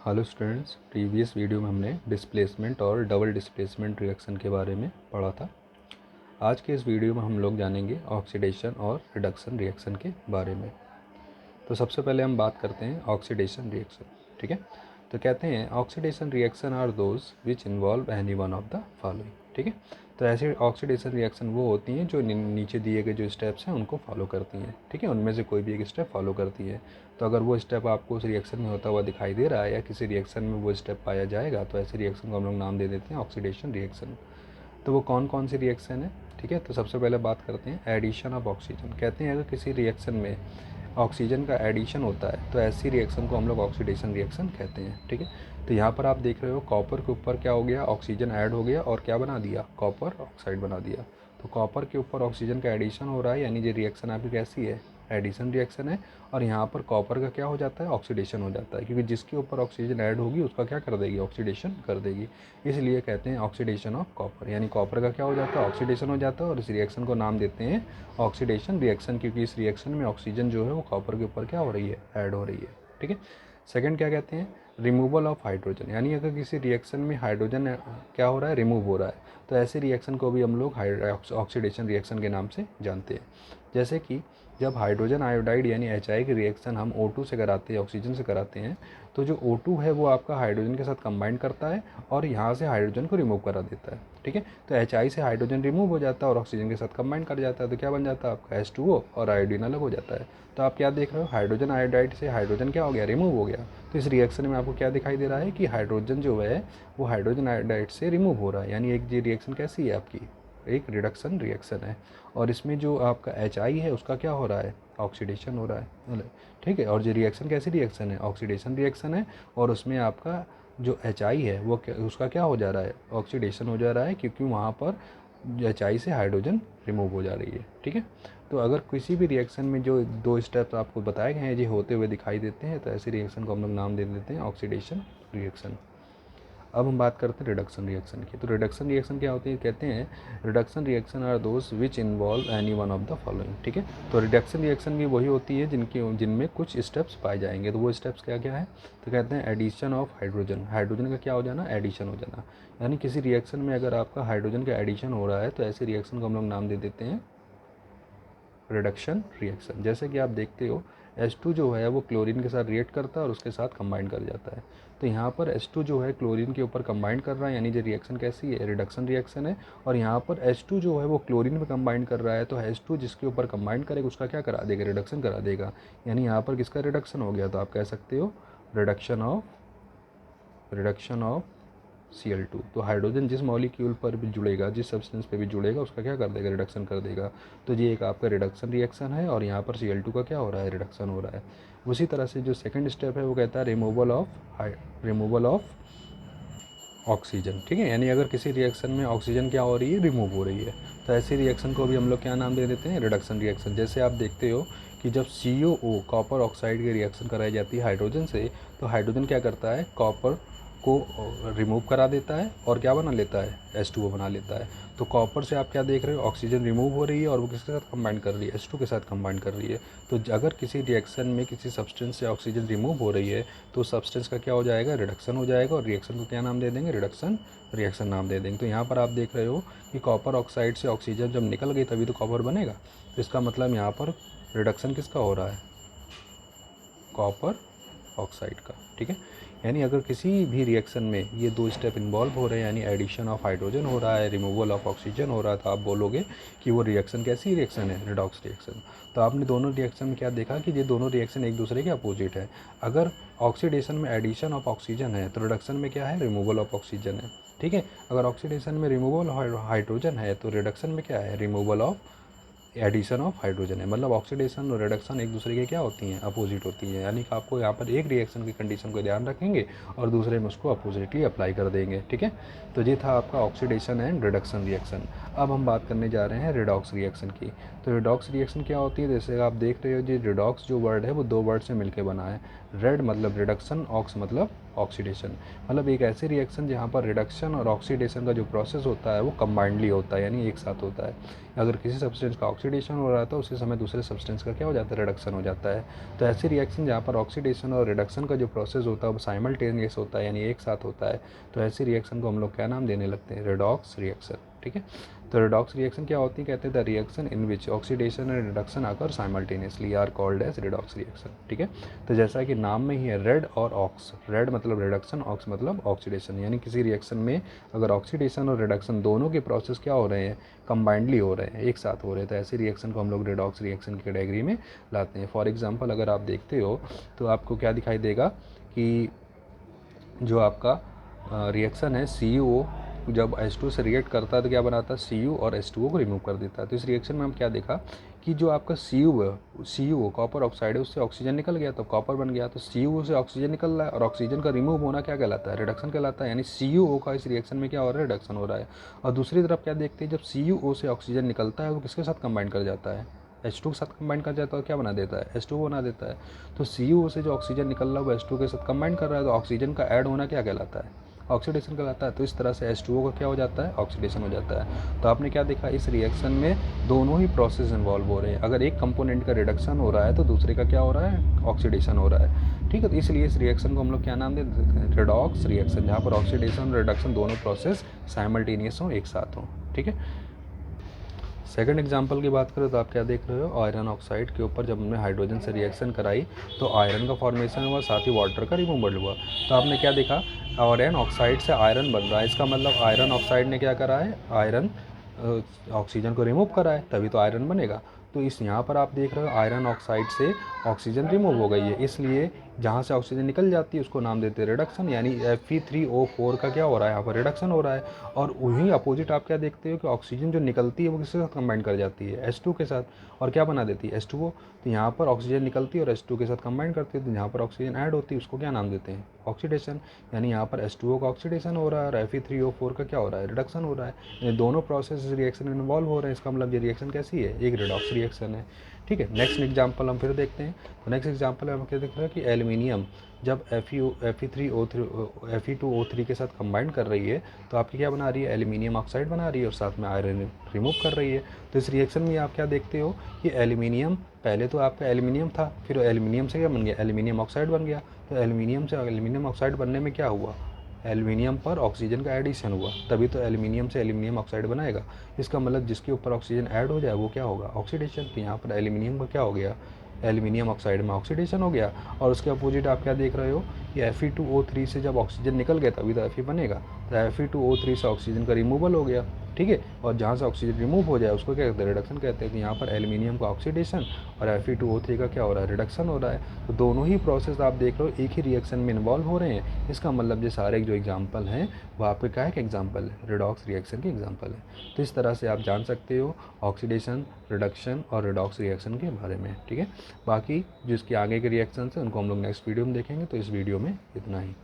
Hello students, previous video में हमने displacement और डबल डिस्प्लेसमेंट रिएक्शन के बारे में पढ़ा था। आज के इस वीडियो में हम लोग जानेंगे ऑक्सीडेशन और रिडक्शन रिएक्शन के बारे में। तो सबसे पहले हम बात करते हैं ऑक्सीडेशन रिएक्शन। ठीक है, तो कहते हैं oxidation reaction are those which involve any one of the following. ठीक है, तो ऐसे ऑक्सीडेशन रिएक्शन वो होती हैं जो नीचे दिए गए जो स्टेप्स हैं उनको फॉलो करती हैं। ठीक है, उनमें से कोई भी एक स्टेप फॉलो करती है। तो अगर वो स्टेप आपको उस रिएक्शन में होता हुआ दिखाई दे रहा है या किसी रिएक्शन में वो स्टेप पाया जाएगा तो ऐसे रिएक्शन को हम लोग नाम दे देते हैं ऑक्सीडेशन रिएक्शन। तो वो कौन कौन सी रिएक्शन है? ठीक है, तो सबसे पहले बात करते हैं एडिशन ऑफ ऑक्सीजन। कहते हैं अगर किसी रिएक्शन में ऑक्सीजन का एडिशन होता है तो ऐसी रिएक्शन को हम लोग ऑक्सीडेशन रिएक्शन कहते हैं। ठीक है, तो यहाँ पर आप देख रहे हो कॉपर के ऊपर क्या हो गया, ऑक्सीजन ऐड हो गया और क्या बना दिया, कॉपर ऑक्साइड बना दिया। तो कॉपर के ऊपर ऑक्सीजन का एडिशन हो रहा है, यानी ये रिएक्शन आपकी कैसी है, एडिशन रिएक्शन है। और यहाँ पर कॉपर का क्या हो जाता है, ऑक्सीडेशन हो जाता है, क्योंकि जिसके ऊपर ऑक्सीजन ऐड होगी उसका क्या कर देगी, ऑक्सीडेशन कर देगी। इसलिए कहते हैं ऑक्सीडेशन ऑफ कॉपर, यानी कॉपर का क्या हो जाता है, ऑक्सीडेशन हो जाता है। और इस रिएक्शन को नाम देते हैं ऑक्सीडेशन रिएक्शन, क्योंकि इस रिएक्शन में ऑक्सीजन जो है वो कॉपर के ऊपर क्या हो रही है, ऐड हो रही है। ठीक है, सेकंड क्या कहते हैं, रिमूवल ऑफ हाइड्रोजन, यानी अगर किसी रिएक्शन में हाइड्रोजन क्या हो रहा है, रिमूव हो रहा है, तो ऐसे रिएक्शन को भी हम लोग ऑक्सीडेशन रिएक्शन के नाम से जानते हैं। जैसे कि जब हाइड्रोजन आयोडाइड यानी HI की रिएक्शन हम O2 से कराते हैं, ऑक्सीजन से कराते हैं, तो जो O2 है वो आपका हाइड्रोजन के साथ कंबाइन करता है और यहाँ से हाइड्रोजन को रिमूव करा देता है। ठीक है, तो HI से हाइड्रोजन रिमूव हो जाता है और ऑक्सीजन के साथ कंबाइन कर जाता है, तो क्या बन जाता है आपका H2O और आयोडीन अलग हो जाता है। तो आप क्या देख रहे हो, हाइड्रोजन आयोडाइड से हाइड्रोजन क्या हो गया, रिमूव हो गया। तो इस रिएक्शन में आपको क्या दिखाई दे रहा है कि हाइड्रोजन जो है वो हाइड्रोजन आयोडाइड से रिमूव हो रहा है, यानी एक ये रिएक्शन कैसी है आपकी, एक रिडक्शन रिएक्शन है। और इसमें जो आपका HI है उसका क्या हो रहा है, ऑक्सीडेशन हो रहा है। ठीक है, और जो रिएक्शन कैसी रिएक्शन है, ऑक्सीडेशन रिएक्शन है। और उसमें आपका जो HI है वो उसका क्या हो जा रहा है, ऑक्सीडेशन हो जा रहा है, क्योंकि वहाँ पर HI से हाइड्रोजन रिमूव हो जा रही है। ठीक है, तो अगर किसी भी रिएक्शन में जो दो स्टेप्स आपको बताए गए हैं जो होते हुए दिखाई देते हैं तो ऐसे रिएक्शन को हम लोग नाम दे देते हैं ऑक्सीडेशन रिएक्शन। अब हम बात करते हैं रिडक्शन रिएक्शन की। तो रिडक्शन रिएक्शन क्या होती है, कहते हैं reduction reaction are those which involve any one of the following. ठीक है, तो रिडक्शन रिएक्शन भी वही होती है जिनमें कुछ स्टेप्स पाए जाएंगे। तो वो स्टेप्स क्या क्या है, तो कहते हैं एडिशन ऑफ हाइड्रोजन, हाइड्रोजन का क्या हो जाना, एडिशन हो जाना। यानी किसी रिएक्शन में अगर आपका हाइड्रोजन का एडिशन हो रहा है तो ऐसे रिएक्शन को हम लोग नाम दे देते हैं रिडक्शन रिएक्शन। जैसे कि आप देखते हो H2 जो है वो क्लोरीन के साथ रिएक्ट करता है और उसके साथ कंबाइन कर जाता है। तो यहाँ पर H2 जो है क्लोरीन के ऊपर कंबाइन कर रहा है, यानी ये रिएक्शन कैसी है, रिडक्शन रिएक्शन है। और यहाँ पर H2 जो है वो क्लोरीन में कंबाइन कर रहा है, तो H2 जिसके ऊपर कंबाइन करेगा उसका क्या करा देगा, रिडक्शन करा देगा। यानी यहाँ पर किसका रिडक्शन हो गया, तो आप कह सकते हो रिडक्शन ऑफ Cl2। तो हाइड्रोजन जिस मॉलिक्यूल पर भी जुड़ेगा, जिस सब्सटेंस पे भी जुड़ेगा उसका क्या कर देगा, रिडक्शन कर देगा। तो ये एक आपका रिडक्शन रिएक्शन है और यहाँ पर Cl2 का क्या हो रहा है, रिडक्शन हो रहा है। उसी तरह से जो सेकंड स्टेप है वो कहता है रिमूवल ऑफ ऑक्सीजन। ठीक है, यानी अगर किसी रिएक्शन में ऑक्सीजन क्या हो रही है, रिमूव हो रही है, तो ऐसी रिएक्शन को भी हम लोग क्या नाम दे देते हैं, रिडक्शन रिएक्शन। जैसे आप देखते हो कि जब COO कॉपर ऑक्साइड की रिएक्शन कराई जाती है हाइड्रोजन से, तो हाइड्रोजन क्या करता है, कॉपर को रिमूव करा देता है और क्या बना लेता है, H2O बना लेता है। तो कॉपर से आप क्या देख रहे हो, ऑक्सीजन रिमूव हो रही है और वो किसके साथ कंबाइन कर रही है, H2 के साथ कंबाइन कर रही है। तो अगर किसी रिएक्शन में किसी सब्सटेंस से ऑक्सीजन रिमूव हो रही है तो सब्सटेंस का क्या हो जाएगा, रिडक्शन हो जाएगा, और रिएक्शन को क्या नाम दे देंगे, रिडक्शन रिएक्शन नाम दे देंगे। तो यहाँ पर आप देख रहे हो कि कॉपर ऑक्साइड से ऑक्सीजन जब निकल गई तभी तो कॉपर बनेगा। तो इसका मतलब यहाँ पर रिडक्शन किसका हो रहा है, कॉपर ऑक्साइड का। ठीक है, यानी अगर किसी भी रिएक्शन में ये दो स्टेप इन्वॉल्व हो रहे हैं, यानी एडिशन ऑफ हाइड्रोजन हो रहा है, रिमूवल ऑफ ऑक्सीजन हो रहा है, तो आप बोलोगे कि वो रिएक्शन कैसी रिएक्शन है, रिडॉक्स रिएक्शन। तो आपने दोनों रिएक्शन में क्या देखा कि ये दोनों रिएक्शन एक दूसरे के अपोजिट है। अगर ऑक्सीडेशन में एडिशन ऑफ ऑक्सीजन है तो रिडक्शन में क्या है, रिमूवल ऑफ ऑक्सीजन है। ठीक है, अगर ऑक्सीडेशन में रिमूवल हाइड्रोजन है तो रिडक्शन में क्या है, removal of addition of hydrogen है। मतलब ऑक्सीडेशन और रिडक्शन एक दूसरे के क्या होती हैं, अपोजिट होती हैं। यानी कि आपको यहाँ पर एक रिएक्शन की कंडीशन को ध्यान रखेंगे और दूसरे में उसको अपोजिटली अप्लाई कर देंगे। ठीक है, तो ये था आपका ऑक्सीडेशन एंड रिडक्शन रिएक्शन। अब हम बात करने जा रहे हैं रिडॉक्स रिएक्शन की। तो रिडॉक्स रिएक्शन क्या होती है, जैसे आप देख रहे हो जी, रिडॉक्स जो वर्ड है वो दो वर्ड से मिलकर बना है। रेड मतलब रिडक्शन, ऑक्स मतलब ऑक्सीडेशन। मतलब एक ऐसी रिएक्शन जहाँ पर रिडक्शन और ऑक्सीडेशन का जो प्रोसेस होता है वो कंबाइंडली होता है, यानी एक साथ होता है। अगर किसी सब्सटेंस का ऑक्सीडेशन हो रहा है तो उसी समय दूसरे सब्सटेंस का क्या हो जाता है, रिडक्शन हो जाता है। तो ऐसी रिएक्शन जहाँ पर ऑक्सीडेशन और रिडक्शन का जो प्रोसेस होता है वो साइमल्टेनियस होता है, यानी एक साथ होता है, तो ऐसी रिएक्शन को हम लोग क्या नाम देने लगते हैं, रेडॉक्स रिएक्शन। ठीक है, तो रेडॉक्स रिएक्शन क्या होती है, कहते हैं the reaction in which oxidation and reduction occur simultaneously are called as redox reaction. ठीक है, तो जैसा कि नाम में ही है रेड और ऑक्स, रेड मतलब रिडक्शन, ऑक्स मतलब ऑक्सीडेशन, यानी किसी रिएक्शन में अगर ऑक्सीडेशन और रिडक्शन दोनों के प्रोसेस क्या हो रहे हैं, कंबाइंडली हो रहे हैं, एक साथ हो रहे हैं, तो ऐसी रिएक्शन को हम लोग रेडॉक्स रिएक्शन की कैटेगरी में लाते हैं। फॉर एग्जांपल अगर आप देखते हो तो आपको क्या दिखाई देगा कि जो आपका रिएक्शन है CuO जब H2 से रिएक्ट करता है तो क्या बनाता है, Cu और H2O को रिमूव कर देता है। तो इस रिएक्शन में हम क्या देखा कि जो आपका CuO कॉपर ऑक्साइड है उससे ऑक्सीजन निकल गया तो कॉपर बन गया। तो CuO से ऑक्सीजन निकल रहा है और ऑक्सीजन का रिमूव होना क्या कहलाता है, रिडक्शन कहलाता है, यानी CuO का इस रिएक्शन में क्या हो रहा है, रिडक्शन हो रहा है। और दूसरी तरफ क्या देखते हैं, जब CuO से ऑक्सीजन निकलता है वो किसके साथ कंबाइन कर जाता है, H2 के साथ कंबाइन कर जाता है और क्या बना देता है, H2O बना देता है। तो CuO से जो ऑक्सीजन निकल रहा है वो H2 के साथ कंबाइन कर रहा है, तो ऑक्सीजन का ऐड होना क्या कहलाता है, ऑक्सीडेशन कहलाता है। तो इस तरह से H2O का क्या हो जाता है, ऑक्सीडेशन हो जाता है। तो आपने क्या देखा, इस रिएक्शन में दोनों ही प्रोसेस इन्वॉल्व हो रहे हैं। अगर एक कंपोनेंट का रिडक्शन हो रहा है तो दूसरे का क्या हो रहा है, ऑक्सीडेशन हो रहा है। ठीक है, तो इसलिए इस रिएक्शन को हम लोग क्या नाम दे देते हैं, रेडॉक्स रिएक्शन, जहाँ पर ऑक्सीडेशन और रिडक्शन दोनों प्रोसेस साइमल्टेनियस हों, एक साथ हों। ठीक है, सेकंड एग्जांपल की बात करें तो आप क्या देख रहे हो, आयरन ऑक्साइड के ऊपर जब हमने हाइड्रोजन से रिएक्शन कराई तो आयरन का फॉर्मेशन हुआ, साथ ही वाटर का रिमूवल हुआ। तो आपने क्या देखा, आयरन ऑक्साइड से आयरन बन रहा है, इसका मतलब आयरन ऑक्साइड ने क्या करा है, आयरन ऑक्सीजन को रिमूव करा है, तभी तो आयरन बनेगा। तो इस यहाँ पर आप देख रहे हो आयरन ऑक्साइड से ऑक्सीजन रिमूव हो गई है, इसलिए जहाँ से ऑक्सीजन निकल जाती है उसको नाम देते हैं रिडक्शन, यानी Fe3O4 का क्या हो रहा है, यहाँ पर रिडक्शन हो रहा है। और वहीं अपोजिट आप क्या देखते हो कि ऑक्सीजन जो निकलती है वो किसके साथ कंबाइन कर जाती है, H2 के साथ, और क्या बना देती है, H2O। तो यहाँ पर ऑक्सीजन निकलती है और H2 के साथ कंबाइन करती है, तो यहाँ पर ऑक्सीजन ऐड होती है उसको क्या नाम देते हैं, ऑक्सीडेशन। यानी यहाँ पर H2O का ऑक्सीडेशन हो रहा है और Fe3O4 का क्या हो रहा है, रिडक्शन हो रहा है। ये दोनों प्रोसेस रिएक्शन में इन्वॉल्व हो रहे हैं, इसका मतलब ये रिएक्शन कैसी है, एक रिडॉक्स रिएक्शन है। ठीक है, नेक्स्ट एग्जाम्पल हम फिर देखते हैं। तो नेक्स्ट एग्जाम्पल हम क्या देख रहे हैं कि एल्यूमिनियम जब Fe2O3 के साथ कंबाइन कर रही है तो आपकी क्या बना रही है, एल्यूमिनियम ऑक्साइड बना रही है और साथ में आयरन रिमूव कर रही है। तो इस रिएक्शन में आप क्या देखते हो कि एल्यूमिनियम, पहले तो आपका एल्यूमिनियम था, फिर एल्यूमिनियम से क्या बन गया, एल्यूमिनियम ऑक्साइड बन गया। तो एल्यूमिनियम से एल्यूमिनियम ऑक्साइड बनने में क्या हुआ, एल्यूमिनियम पर ऑक्सीजन का एडिशन हुआ, तभी तो एल्यूमिनियम से एल्यूमिनियम ऑक्साइड बनाएगा। इसका मतलब जिसके ऊपर ऑक्सीजन ऐड हो जाए वो क्या होगा, ऑक्सीडेशन। तो यहाँ पर एल्यूमिनियम का क्या हो गया, एल्यूमिनियम ऑक्साइड में ऑक्सीडेशन हो गया। और उसके अपोजिट आप क्या देख रहे हो कि Fe2O3 से जब ऑक्सीजन निकल गया तभी तो Fe बनेगा। तो Fe2O3 से ऑक्सीजन का रिमूवल हो गया। ठीक है, और जहाँ से ऑक्सीजन रिमूव हो जाए उसको क्या कहते हैं, रिडक्शन कहते हैं। तो यहाँ पर एल्यूमिनियम का ऑक्सीडेशन और Fe2O3 का क्या हो रहा है, रिडक्शन हो रहा है। तो दोनों ही प्रोसेस आप देख रहे हो एक ही रिएक्शन में इन्वॉल्व हो रहे हैं। इसका मतलब ये सारे जो एग्जाम्पल हैं वो आपके क्या एक एग्जाम्पल है, रिडॉक्स रिएक्शन के एग्जाम्पल है। तो इस तरह से आप जान सकते हो ऑक्सीडेशन, रिडक्शन और रिडॉक्स रिएक्शन के बारे में। ठीक है, बाकी जिसके आगे के रिएक्शन हैं उनको हम लोग नेक्स्ट वीडियो में देखेंगे। तो इस वीडियो में इतना ही।